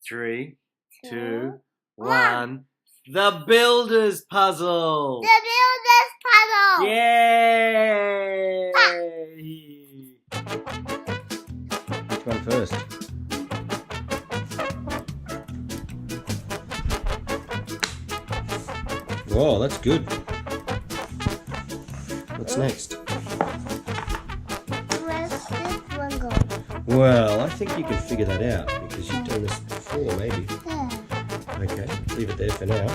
3, 2, Two, 1. The Builder's Puzzle! The builder's puzzle. Yay! Which one first? Whoa, that's good. What's next? Where's this one go? Well, I think you can figure that out because you've done this before, maybe. There. Okay, leave it there for now.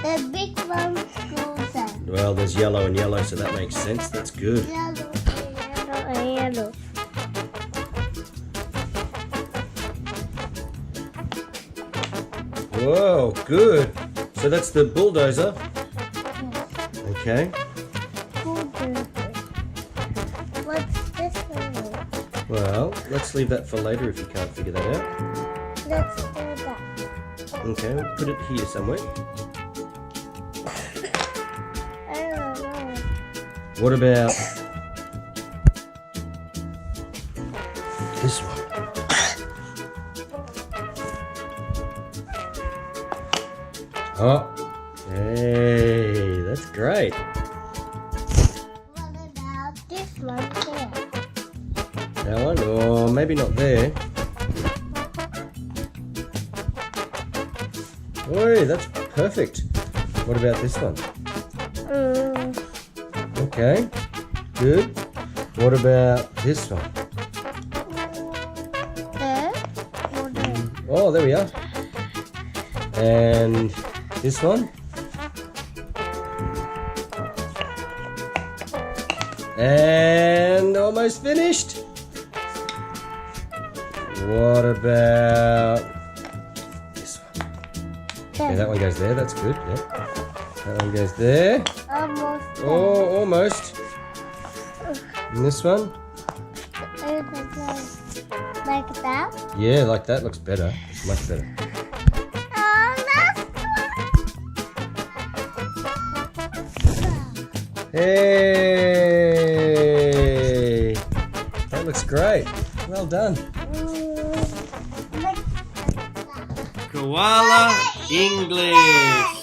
The big one goes there. Well, there's yellow and yellow, so that makes sense. That's good. Yellow and yellow. Whoa, good. So that's the bulldozer. Okay. What's this one? Well, let's leave that for later if you can't figure that out. Let's do that. Okay, we'll put it here somewhere. I don't know. What about this one? Oh, hey, that's great. What about this one here? That one? Or maybe not there. Oi, that's perfect. What about this one? Okay, good. What about this one? There or there? Oh, there we are. And this one? And almost finished. What about this one? Okay, that one goes there. That's good. Yeah. That one goes there. Almost. Oh, almost. And this one? Like that? Yeah, like that. Looks better. It's much better. Oh, that's Hey! That looks great. Well done. like Koala English.